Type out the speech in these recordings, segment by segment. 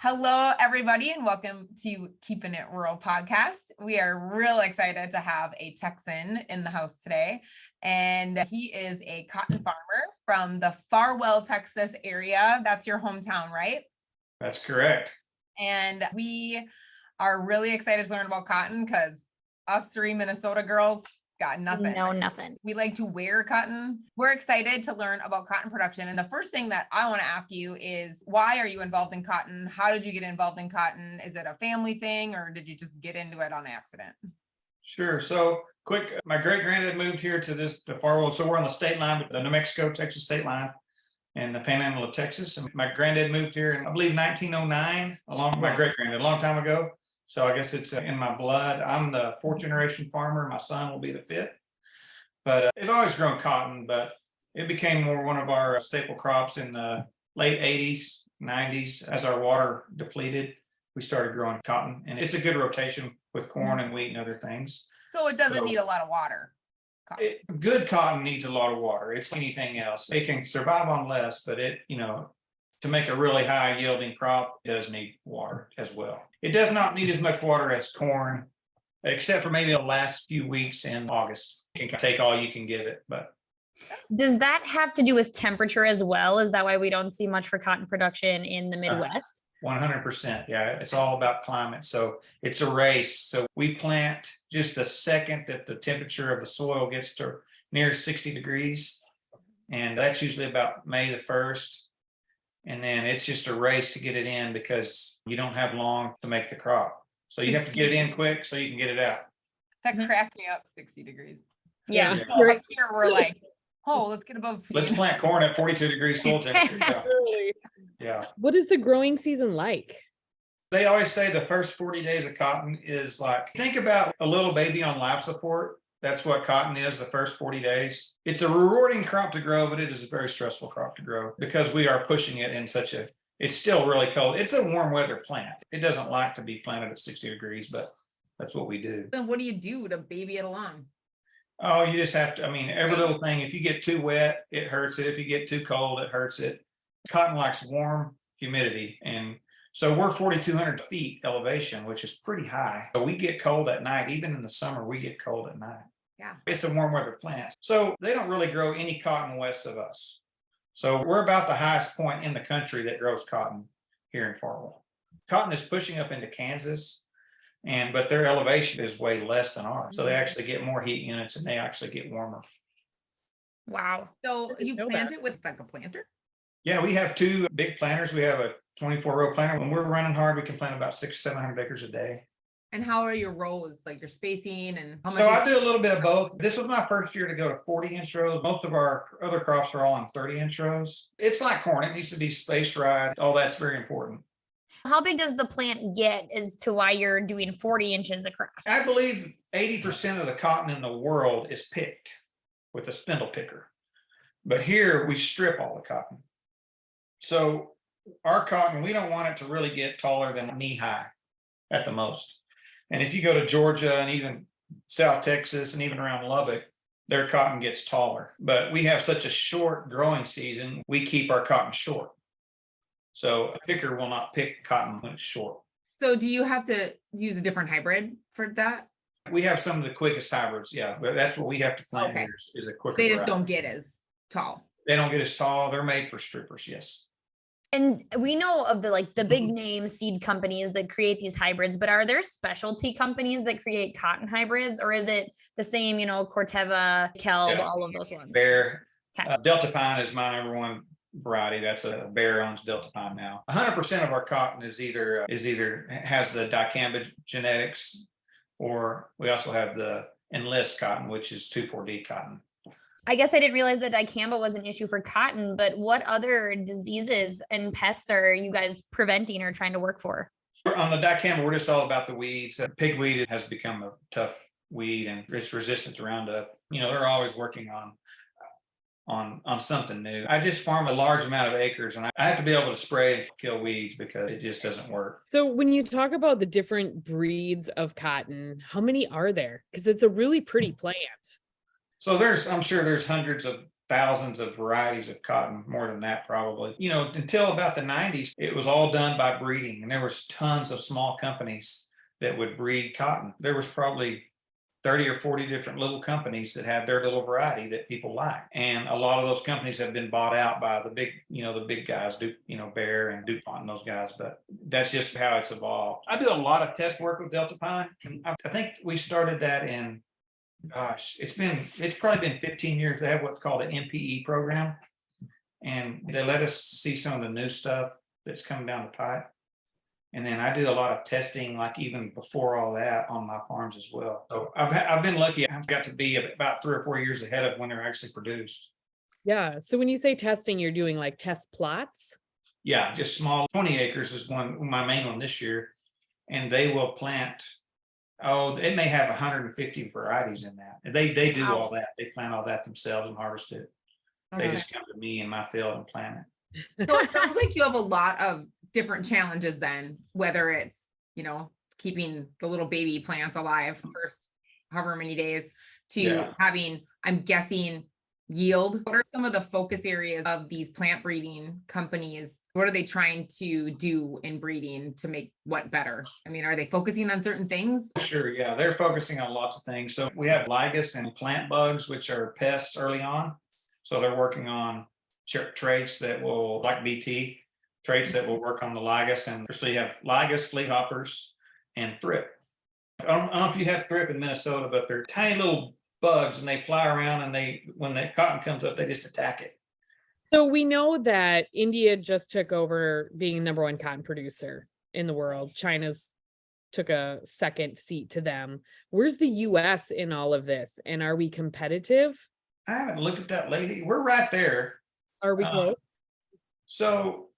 Hello, everybody, and welcome to Keepin It Rural podcast. We are real excited to have a Texan in the house today, and he is a cotton farmer from the Farwell, Texas area. That's your hometown, right? That's correct. And we are really excited to learn about cotton because us three Minnesota girls got nothing. No, nothing. We like to wear cotton. We're excited to learn about cotton production. And the first thing that I want to ask you is, why are you involved in cotton? How did you get involved in cotton? Is it a family thing or did you just get into it on accident? Sure. So quick, my great granddad moved here to Farwell. So we're on the state line, with the New Mexico, Texas state line and the Panhandle of Texas. And my granddad moved here in, I believe, 1909, along with my great granddad, a long time ago. So I guess it's in my blood. I'm the fourth generation farmer. My son will be the fifth. But I've always grown cotton, but it became more one of our staple crops in the late 80s, 90s. As our water depleted, we started growing cotton. And it's a good rotation with corn and wheat and other things. So it doesn't need a lot of water. Good cotton needs a lot of water. It's like anything else. It can survive on less, but to make a really high yielding crop, it does need water as well. It does not need as much water as corn, except for maybe the last few weeks in August. You can take all you can give it, but. Does that have to do with temperature as well? Is that why we don't see much for cotton production in the Midwest? 100%. Yeah, it's all about climate. So it's a race. So we plant just the second that the temperature of the soil gets to near 60 degrees. And that's usually about May the 1st. And then it's just a race to get it in because you don't have long to make the crop. So you have to get it in quick so you can get it out. That cracks me up, 60 degrees. Yeah. So up here we're like, oh, let's get above. Let's plant corn at 42 degrees soil temperature. Yeah. What is the growing season like? They always say the first 40 days of cotton is like, think about a little baby on life support. That's what cotton is, the first 40 days. It's a rewarding crop to grow, but it is a very stressful crop to grow because we are pushing it in it's still really cold. It's a warm weather plant. It doesn't like to be planted at 60 degrees, but that's what we do. Then what do you do to baby it along? Oh, you just have to, every little thing, if you get too wet, it hurts it. If you get too cold, it hurts it. Cotton likes warm humidity. And so we're 4,200 feet elevation, which is pretty high. So we get cold at night. Even in the summer, we get cold at night. Yeah. It's a warm weather plant. So they don't really grow any cotton west of us. So we're about the highest point in the country that grows cotton here in Farwell. Cotton is pushing up into Kansas, but their elevation is way less than ours. So they actually get more heat units and they actually get warmer. Wow. So you plant it with like a planter? Yeah, we have two big planters. We have a 24-row planter. When we're running hard, we can plant about 600-700 acres a day. And how are your rows, like your spacing and how much? So I do a little bit of both. This was my first year to go to 40-inch rows. Most of our other crops are all on 30-inch rows. It's like corn. It needs to be spaced right. All that's very important. How big does the plant get as to why you're doing 40 inches across? I believe 80% of the cotton in the world is picked with a spindle picker. But here we strip all the cotton. So our cotton, we don't want it to really get taller than knee high at the most. And if you go to Georgia and even South Texas and even around Lubbock, their cotton gets taller. But we have such a short growing season, we keep our cotton short. So a picker will not pick cotton when it's short. So do you have to use a different hybrid for that? We have some of the quickest hybrids, yeah. But that's what we have to plant here is a quicker. They just don't get as tall. They don't get as tall. They're made for strippers, yes. And we know of the big name seed companies that create these hybrids, but are there specialty companies that create cotton hybrids, or is it the same, Corteva, Kelb, all of those ones? Bear. Delta Pine is my number one variety. That's a Bear owns Delta Pine now. 100% of our cotton is either has the dicamba genetics, or we also have the Enlist cotton, which is 2,4-D cotton. I guess I didn't realize that dicamba was an issue for cotton, but what other diseases and pests are you guys preventing or trying to work for? On the dicamba, we're just all about the weeds. Pigweed has become a tough weed and it's resistant to Roundup. They're always working on something new. I just farm a large amount of acres and I have to be able to spray and kill weeds because it just doesn't work. So when you talk about the different breeds of cotton, how many are there? Because it's a really pretty plant. So I'm sure there's hundreds of thousands of varieties of cotton, more than that probably. Until about the 90s, it was all done by breeding, and there was tons of small companies that would breed cotton. There was probably 30 or 40 different little companies that had their little variety that people like. And a lot of those companies have been bought out by the big guys, Bayer and DuPont and those guys, but that's just how it's evolved. I do a lot of test work with Delta Pine. I think we started that in, it's probably been 15 years. They have what's called an MPE program, and they let us see some of the new stuff that's coming down the pipe. And then I do a lot of testing, like even before all that, on my farms as well. So I've been lucky. I've got to be about 3 or 4 years ahead of when they're actually produced. Yeah. So when you say testing, you're doing like test plots? Yeah, just small. 20 acres is my main one this year. And they will plant, it may have 150 varieties in that. They do all that. They plant all that themselves and harvest it. They just come to me in my field and plant it. So it sounds like you have a lot of different challenges then, whether it's, keeping the little baby plants alive first however many days to having, I'm guessing, yield. What are some of the focus areas of these plant breeding companies? What are they trying to do in breeding to make what better? I mean, are they focusing on certain things? Sure, yeah, they're focusing on lots of things. So we have ligus and plant bugs, which are pests early on. So they're working on traits that will, like BT, traits that will work on the ligus. And so you have ligus, flea hoppers, and thrip. I don't know if you have thrip in Minnesota, but they're tiny little bugs, and they fly around, and when the cotton comes up, they just attack it. So we know that India just took over being #1 cotton producer in the world. China's took a second seat to them. Where's the US in all of this? And are we competitive? I haven't looked at that lately. We're right there. Are we close? So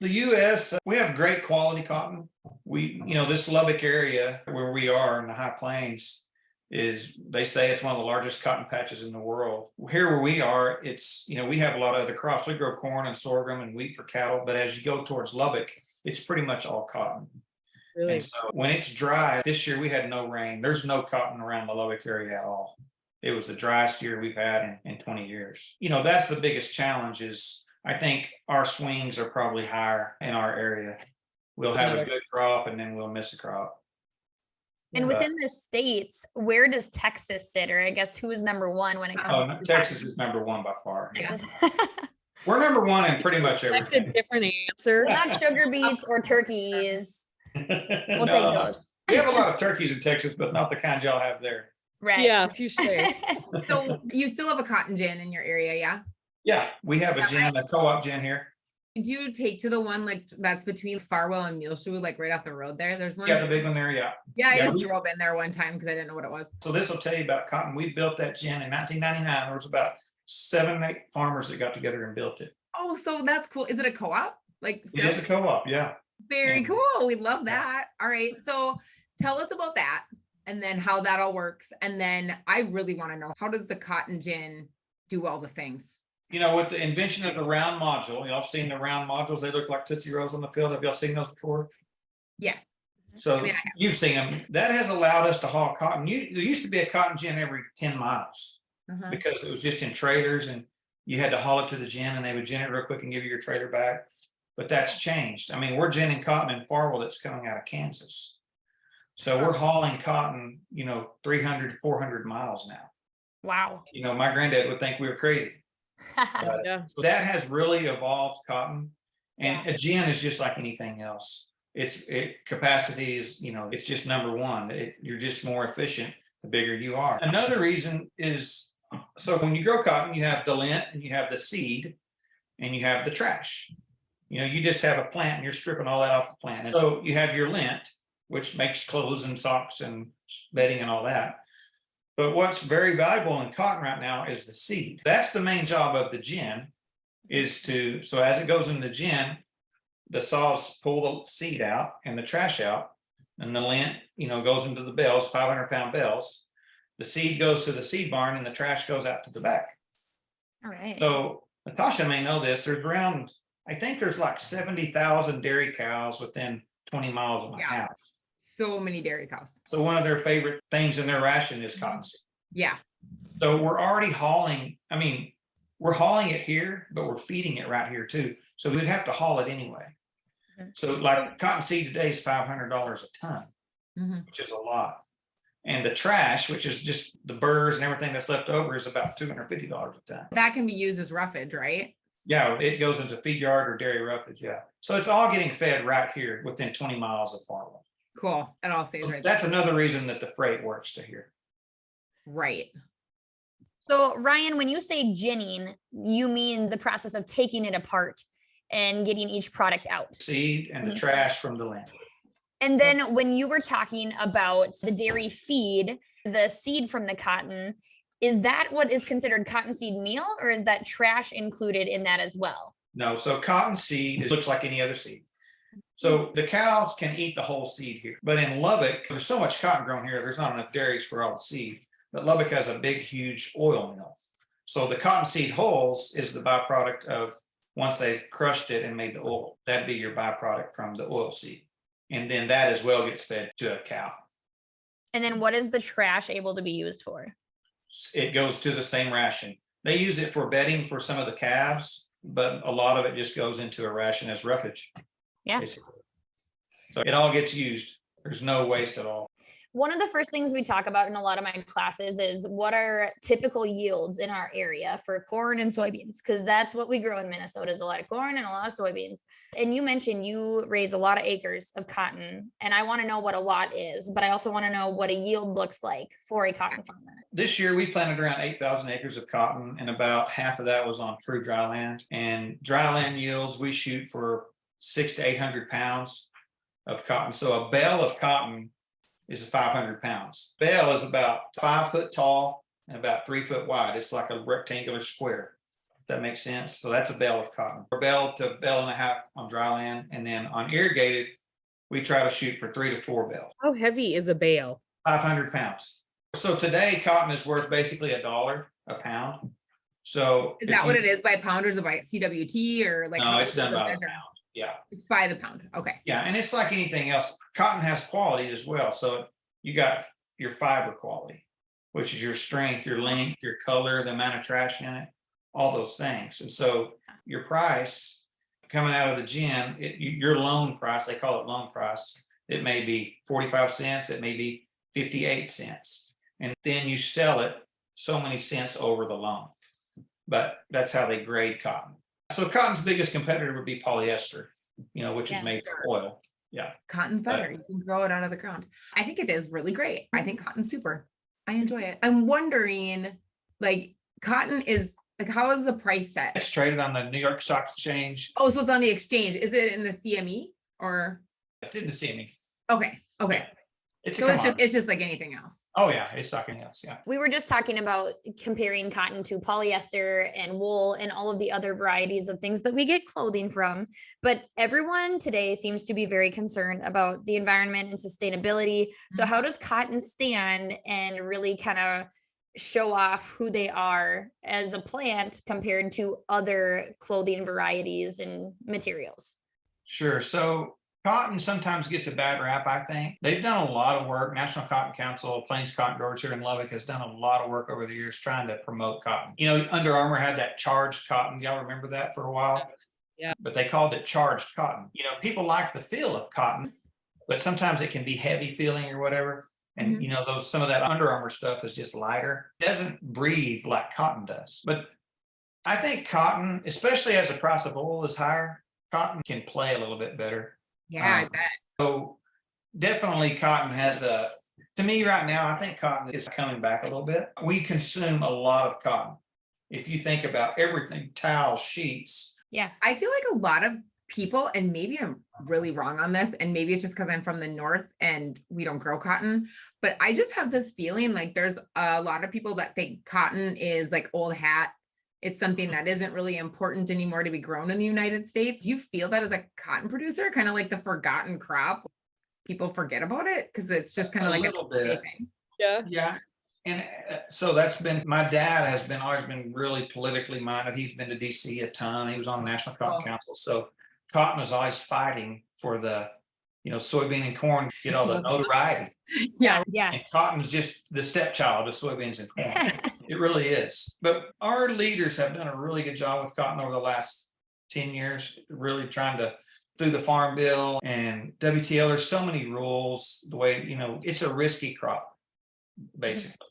the US, we have great quality cotton. This Lubbock area where we are in the high plains they say it's one of the largest cotton patches in the world. Here where we are, we have a lot of other crops. We grow corn and sorghum and wheat for cattle, but as you go towards Lubbock, it's pretty much all cotton. Really? And so when it's dry, this year we had no rain. There's no cotton around the Lubbock area at all. It was the driest year we've had in 20 years. That's the biggest challenge is I think our swings are probably higher in our area. We'll have a good crop and then we'll miss a crop. And within the states, where does Texas sit? Or I guess who is #1 when it comes to Texas is #1 by far. Texas. We're #1 in pretty much That's everything. a different answer. Not sugar beets or turkeys. We'll take those. We have a lot of turkeys in Texas, but not the kind y'all have there. Right. Yeah, touche. So you still have a cotton gin in your area, yeah? Yeah, we have a gin, a co-op gin here. Do you take to the one like that's between Farwell and Muleshoe, like right off the road there? There's one. Yeah, the big one there, yeah. Yeah, I Yeah, just drove in there one time because I didn't know what it was. So this will tell you about cotton. We built that gin in 1999. There was about 7 or 8 farmers that got together and built it. Oh, so that's cool. Is it a co-op? Like It is a co-op, yeah. very Yeah. cool. We love that. All right. So tell us about that and then how that all works. And then I really want to know, how does the cotton gin do all the things? With the invention of the round module, y'all seen the round modules? They look like Tootsie Rolls on the field. Have y'all seen those before? Yes. So I mean, I have. you've seen them. That has allowed us to haul cotton. There used to be a cotton gin every 10 miles Uh-huh. because it was just in trailers and you had to haul it to the gin and they would gin it real quick and give you your trailer back. But that's changed. I mean, we're ginning cotton in Farwell that's coming out of Kansas. So we're hauling cotton, 300, 400 miles now. Wow. My granddad would think we were crazy. Yeah. So that has really evolved cotton, and a gin is just like anything else. Capacity is, it's just #1. You're just more efficient the bigger you are. Another reason is, so when you grow cotton, you have the lint and you have the seed and you have the trash. You just have a plant and you're stripping all that off the plant. And so you have your lint, which makes clothes and socks and bedding and all that. But what's very valuable in cotton right now is the seed. That's the main job of the gin, so as it goes in the gin, the saws pull the seed out and the trash out, and the lint, goes into the bales, 500-pound bales. The seed goes to the seed barn and the trash goes out to the back. All right. So Natasha may know this, I think there's like 70,000 dairy cows within 20 miles of my house. So many dairy cows. So one of their favorite things in their ration is cottonseed. Yeah. So we're already hauling, I mean, we're hauling it here, but we're feeding it right here too. So we'd have to haul it anyway. So like cottonseed today is $500 a ton, which is a lot. And the trash, which is just the burrs and everything that's left over, is about $250 a ton. That can be used as roughage, right? Yeah, it goes into feed yard or dairy roughage. Yeah. So it's all getting fed right here within 20 miles of Farwell. Cool. It all stays right there. That's another reason that the freight works to here. Right. So Ryan, when you say ginning, you mean the process of taking it apart and getting each product out. Seed and the trash from the land. And then when you were talking about the dairy feed, the seed from the cotton, is that what is considered cottonseed meal, or is that trash included in that as well? No, so cottonseed looks like any other seed. So the cows can eat the whole seed here. But in Lubbock, there's so much cotton grown here, there's not enough dairies for all the seed. But Lubbock has a big, huge oil mill. So the cottonseed hulls is the byproduct of once they've crushed it and made the oil. That'd be your byproduct from the oil seed. And then that as well gets fed to a cow. And then what is the trash able to be used for? It goes to the same ration. They use it for bedding for some of the calves, but a lot of it just goes into a ration as roughage. Yeah. Basically. So it all gets used. There's no waste at all. One of the first things we talk about in a lot of my classes is what are typical yields in our area for corn and soybeans, because that's what we grow in Minnesota is a lot of corn and a lot of soybeans. And you mentioned you raise a lot of acres of cotton, and I want to know what a lot is, but I also want to know what a yield looks like for a cotton farmer. This year we planted around 8,000 acres of cotton, and about half of that was on true dry land. And dry land yields, we shoot for 600 to 800 pounds of cotton. So a bale of cotton is 500 pounds. Bale is about 5 foot tall and about 3 foot wide. It's like a rectangular square. If that makes sense. So that's a bale of cotton. A bale to bale and a half on dry land. And then on irrigated, we try to shoot for 3 to 4 bales. How heavy is a bale? 500 pounds. So today cotton is worth basically $1 a pound. So is that what it is by pounders or by CWT or like? No, it's done by the pound. Yeah. It's by the pound. Okay. Yeah. And it's like anything else. Cotton has quality as well. So you got your fiber quality, which is your strength, your length, your color, the amount of trash in it, all those things. And so your price coming out of the gin, your loan price, they call it loan price. It may be 45 cents. It may be 58 cents. And then you sell it so many cents over the loan. But that's how they grade cotton. So cotton's biggest competitor would be polyester, which is made from oil. Yeah. Cotton's better. You can grow it out of the ground. I think it is really great. I think cotton's super. I enjoy it. I'm wondering, like, cotton is like, how is the price set? It's traded on the New York Stock Exchange. Oh, so it's on the exchange. Is it in the CME or? It's in the CME. Okay. Okay. So it's just like anything else. Oh yeah, it's something else. Yeah. We were just talking about comparing cotton to polyester and wool and all of the other varieties of things that we get clothing from. But everyone today seems to be very concerned about the environment and sustainability. So how does cotton stand and really kind of show off who they are as a plant compared to other clothing varieties and materials? Sure. So cotton sometimes gets a bad rap, I think. They've done a lot of work. National Cotton Council, Plains Cotton Growers here in Lubbock has done a lot of work over the years trying to promote cotton. Under Armour had that charged cotton. Y'all remember that for a while? Yeah. But they called it charged cotton. People like the feel of cotton, but sometimes it can be heavy feeling or whatever. And, some of that Under Armour stuff is just lighter. It doesn't breathe like cotton does. But I think cotton, especially as the price of oil is higher, cotton can play a little bit better. Yeah, I bet. So definitely cotton has to me right now, I think cotton is coming back a little bit. We consume a lot of cotton. If you think about everything, towels, sheets. Yeah. I feel like a lot of people, and maybe I'm really wrong on this, and maybe it's just because I'm from the north and we don't grow cotton, but I just have this feeling like there's a lot of people that think cotton is like old hat. It's something that isn't really important anymore to be grown in the United States. Do you feel that as a cotton producer, kind of like the forgotten crop? People forget about it because it's just kind of like a little bit. Yeah. Yeah. And so that's been, my dad has always been really politically minded. He's been to DC a ton. He was on the National Cotton Council. So cotton is always fighting for the, soybean and corn, get all the notoriety. Yeah. Yeah. And cotton's just the stepchild of soybeans and corn. It really is. But our leaders have done a really good job with cotton over the last 10 years, really trying to, through the Farm Bill and WTL, there's so many rules, the way, it's a risky crop, basically,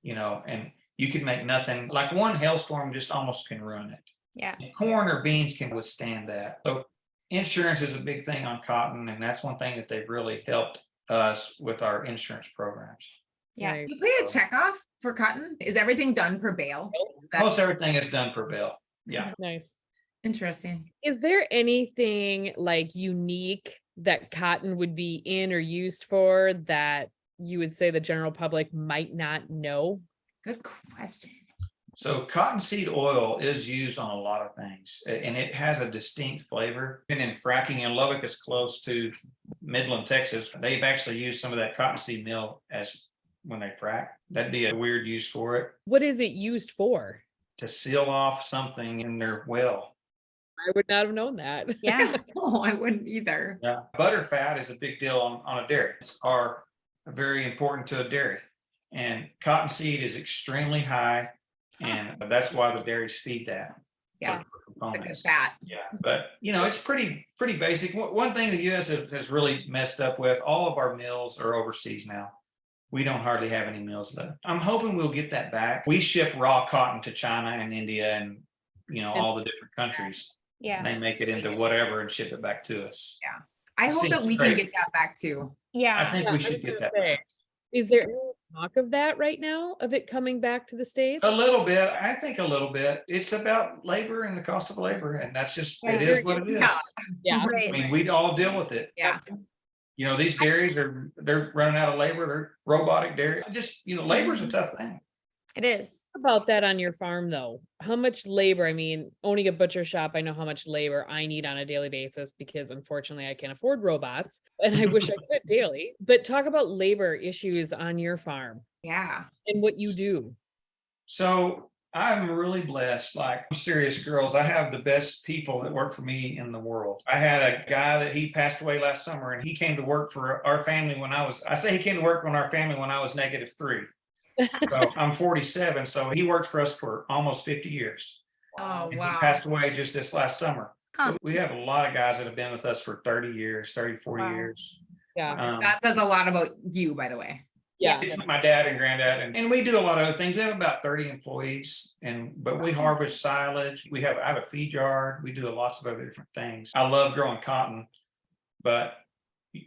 and you could make nothing, like one hailstorm just almost can ruin it. Yeah. And corn or beans can withstand that. So insurance is a big thing on cotton, and that's one thing that they've really helped us with our insurance programs. Yeah. Right. You pay a check off for cotton? Is everything done per bale? Most everything is done per bill. Yeah. Nice. Interesting. Is there anything like unique that cotton would be in or used for that you would say the general public might not know? Good question. So cottonseed oil is used on a lot of things, and it has a distinct flavor. And in fracking in Lubbock, is close to Midland, Texas. They've actually used some of that cottonseed meal as when they frack. That'd be a weird use for it, What is it used for? to seal off something in their well. I would not have known that. Yeah. Oh, I wouldn't either. Yeah. Butter fat is a big deal on a dairy. It's very important to a dairy. And cottonseed is extremely high. And that's why the dairies feed that. Yeah. For Like a components. fat. Yeah, but it's pretty basic. One thing the US has really messed up with, all of our mills are overseas now. We don't hardly have any mills left. I'm hoping we'll get that back. We ship raw cotton to China and India and all the different countries. Yeah. And they make it into whatever and ship it back to us. I hope Seems that we can crazy. get that back too. I Yeah. think Yeah, we I should was get gonna that say, back. Is there any talk of that right now, of it coming back to the States? A little bit. I think a little bit. It's about labor and the cost of labor, and that's just, Yeah, it is what it is. Yeah. Yeah. I Right. mean, we all deal with it. Yeah. These dairies they're running out of labor. They're robotic dairy. Just, labor's a tough thing. It is. About that on your farm though, how much labor, I mean, owning a butcher shop, I know how much labor I need on a daily basis because unfortunately I can't afford robots and I wish I could daily, but talk about labor issues on your farm Yeah. and what you do. So I'm really blessed. Like, I'm serious, girls. I have the best people that work for me in the world. I had a guy that he passed away last summer, and he came to work for our family I say he came to work on our family when I was -3. So I'm 47. So he worked for us for almost 50 years. Oh, And he wow. passed away just this last summer. Huh. We have a lot of guys that have been with us for 30 years, 30, 40 Wow. years. Yeah. That says a lot about you, by the way. Yeah. It's my dad and granddad, and we do a lot of other things. We have about 30 employees, but we harvest silage. I have a feed yard. We do lots of other different things. I love growing cotton, but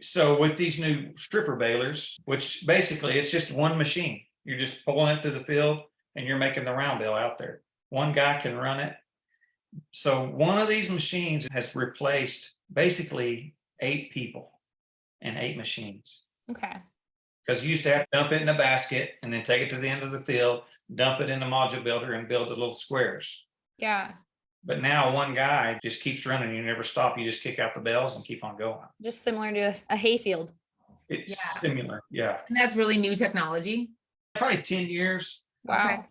so with these new stripper balers, which basically it's just one machine. You're just pulling it through the field and you're making the round bale out there. One guy can run it. So one of these machines has replaced basically 8 people and 8 machines. Okay. Because you used to have to dump it in a basket and then take it to the end of the field, dump it in the module builder and build the little squares. Yeah. But now one guy just keeps running. You never stop. You just kick out the bells and keep on going. Just similar to a hayfield. It's Yeah. similar. Yeah. And that's really new technology. Probably 10 years, Wow. Okay.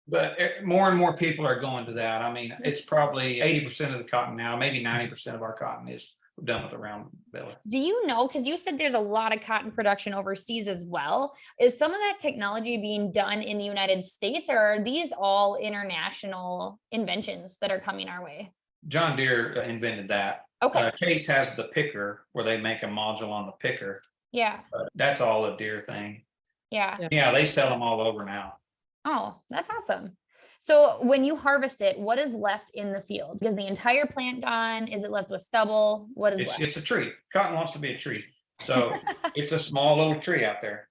but more and more people are going to that. I mean, it's probably 80% of the cotton now, maybe 90% of our cotton is done with a round baler. Do you know, because you said there's a lot of cotton production overseas as well, is some of that technology being done in the United States, or are these all international inventions that are coming our way? John Deere invented that. Okay. Case has the picker where they make a module on the picker, Yeah. but that's all a Deere thing. Yeah. Yeah, they sell them all over now. Oh, that's awesome. So when you harvest it, what is left in the field? Is the entire plant gone? Is it left with stubble? What is left? It's a tree. Cotton wants to be a tree. So it's a small little tree out there.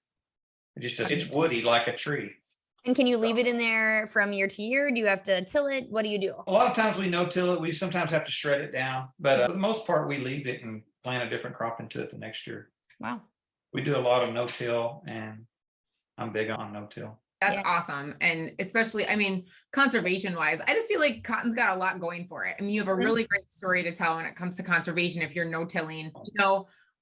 It's woody like a tree. And can you leave it in there from year to year? Do you have to till it? What do you do? A lot of times we no-till it. We sometimes have to shred it down, but for the most part, we leave it and plant a different crop into it the next year. Wow. We do a lot of no-till, and I'm big on no-till. That's Yeah. awesome. And especially, I mean, conservation wise, I just feel like cotton's got a lot going for it. I mean, you have a really great story to tell when it comes to conservation if you're no-tilling.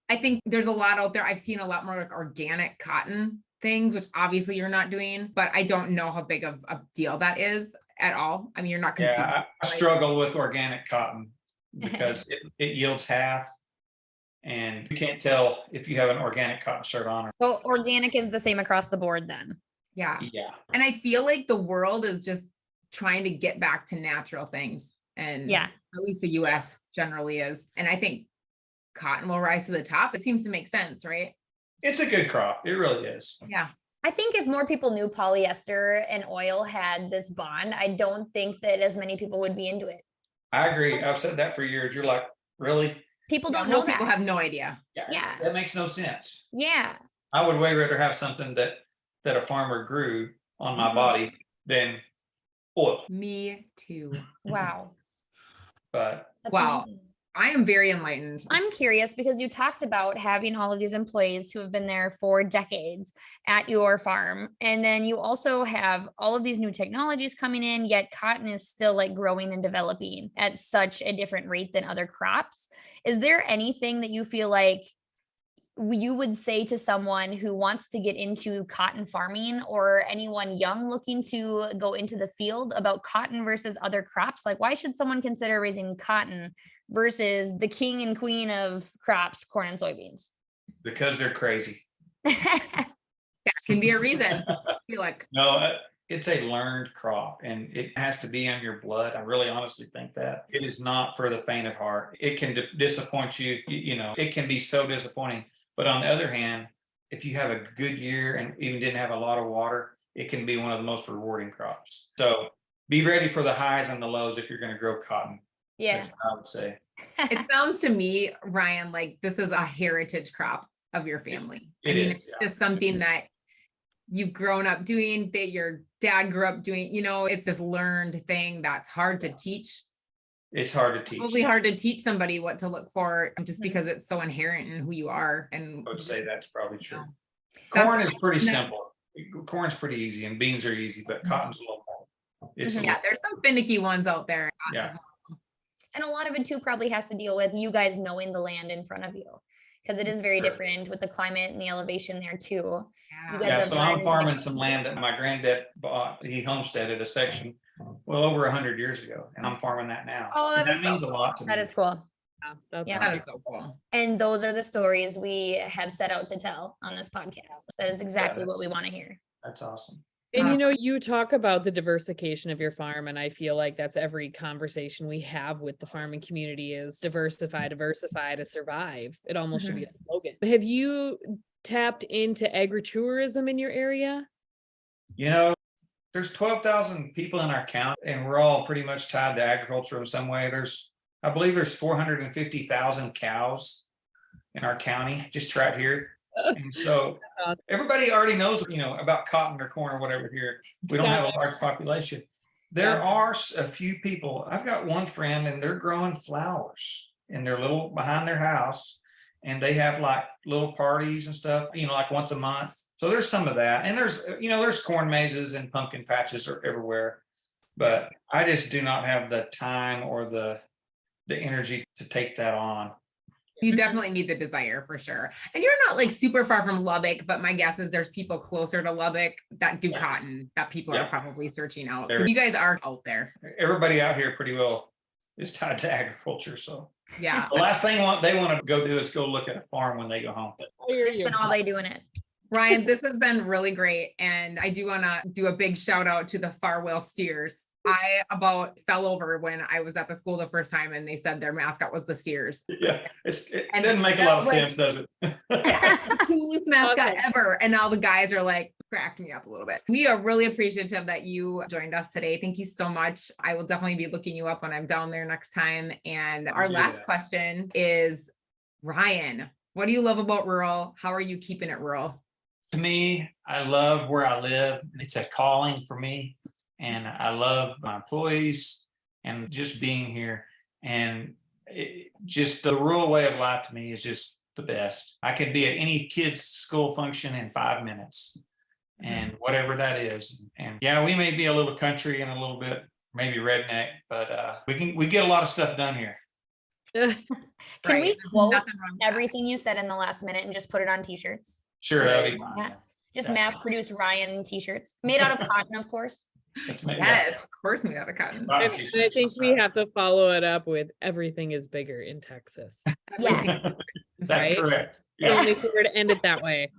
I think there's a lot out there. I've seen a lot more like organic cotton things, which obviously you're not doing, but I don't know how big of a deal that is at all. I mean, you're not consuming. Yeah, I struggle with organic cotton because it yields half. And you can't tell if you have an organic cotton shirt on. So organic is the same across the board then. Yeah. Yeah. And I feel like the world is just trying to get back to natural things. And Yeah. at least the US generally is. And I think cotton will rise to the top. It seems to make sense, right? It's a good crop. It really is. Yeah. I think if more people knew polyester and oil had this bond, I don't think that as many people would be into it. I agree. I've said that for years. You're like, really? People don't Yeah, know most people that. have no idea. Yeah. That makes no sense. Yeah. I would way rather have something that a farmer grew on my body than oil. Me too. Wow. But That's Wow. amazing. I am very enlightened. I'm curious because you talked about having all of these employees who have been there for decades at your farm. And then you also have all of these new technologies coming in, yet cotton is still like growing and developing at such a different rate than other crops. Is there anything that you feel like you would say to someone who wants to get into cotton farming or anyone young looking to go into the field about cotton versus other crops? Like, why should someone consider raising cotton versus the king and queen of crops, corn and soybeans? because they're crazy. That can be a reason. I feel like No, it's a learned crop and it has to be in your blood. I really honestly think that. It is not for the faint of heart. It can disappoint you. You know, it can be so disappointing. But on the other hand, if you have a good year and even didn't have a lot of water, it can be one of the most rewarding crops. So be ready for the highs and the lows if you're going to grow cotton. Yeah. That's what I would say. it sounds to me, Ryan, like this is a heritage crop of your family. It is, it's just something that you've grown up doing, that your dad grew up doing. You know, it's this learned thing that's hard to teach. It's hard to teach. Probably hard to teach somebody what to look for just because it's so inherent in who you are. And I would say that's probably true. That's- Corn is pretty no. simple. Corn's pretty easy and beans are easy, but cotton's a little more. It's a yeah, little- there's some finicky ones out there. Yeah. And a lot of it too probably has to deal with you guys knowing the land in front of you, because it is very Sure. different with the climate and the elevation there too. Yeah. You guys Yeah, are so I'm blind. farming some land that my granddad bought. He homesteaded a section well over 100 years ago, and I'm farming that now. Oh, And that that is means a lot to me. That is cool. Yeah, that's Yeah. That is so cool. And those are the stories we have set out to tell on this podcast. That is exactly what we that's- want to hear. That's awesome. And you Awesome. know, you talk about the diversification of your farm, and I feel like that's every conversation we have with the farming community is diversify to survive. It almost should be a slogan. Have you tapped into agritourism in your area? You know, there's 12,000 people in our county, and we're all pretty much tied to agriculture in some way. I believe there's 450,000 cows in our county, just right here. And so everybody already knows, you know, about cotton or corn or whatever here. We don't have a large population. There are a few people. I've got one friend and they're growing flowers in their little behind their house. And they have like little parties and stuff, you know, like once a month. So there's some of that. And there's corn mazes and pumpkin patches are everywhere. But I just do not have the time or the energy to take that on. You definitely need the desire for sure. And you're not like super far from Lubbock, but my guess is there's people closer to Lubbock that do cotton that people are probably searching out. There- You guys are out there. Everybody out here pretty well is tied to agriculture. So Yeah. the last thing they want to go do is go look at a farm when they go home. I hear They you. spend all day doing it. Ryan, this has been really great. And I do want to do a big shout out to the Farwell Steers. I about fell over when I was at the school the first time and they said their mascot was the Steers. Yeah, it And doesn't make a that lot of was- sense, does it? Coolest mascot Awesome. ever. And now the guys are like cracked me up a little bit. We are really appreciative that you joined us today. Thank you so much. I will definitely be looking you up when I'm down there next time. And our do last that. question is, Ryan, what do you love about rural? How are you keeping it rural? To me, I love where I live. It's a calling for me. And I love my employees and just being here. And just the rural way of life to me is just the best. I could be at any kid's school function in 5 minutes and whatever that is. And yeah, we may be a little country and a little bit maybe redneck, but we get a lot of stuff done here. Can Right. we There's quote nothing wrong with that. everything you said in the last minute and just put it on t-shirts? Sure, that'd be fine. Yeah. Just Yeah. mass produce Ryan t-shirts made out of cotton, of course. Let's make Yes, of course we got a cotton. that. And I think we have to follow it up with everything is bigger in Texas. Yes. That's Right? correct. So Yeah, make sure to end it that way.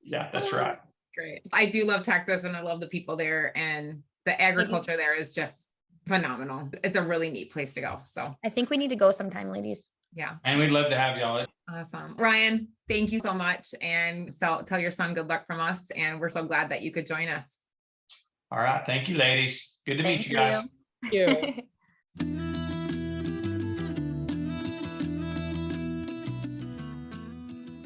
yeah, that's right. Great. I do love Texas and I love the people there, and the agriculture there is just phenomenal. It's a really neat place to go. So I think we need to go sometime, ladies. yeah. And we'd love to have y'all. Awesome. Ryan, thank you so much. And so tell your son good luck from us. And we're so glad that you could join us. All right. Thank you, ladies. Good to meet Thank you guys. Thank you.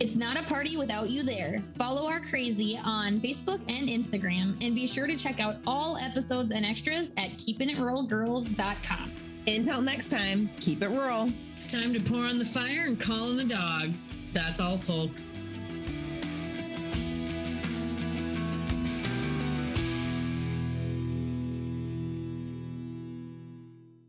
It's not a party without you there. Follow our crazy on Facebook and Instagram, and be sure to check out all episodes and extras at keepinitruralgirls.com. Until next time, keep it rural. It's time to pour on the fire and call in the dogs. That's all, folks.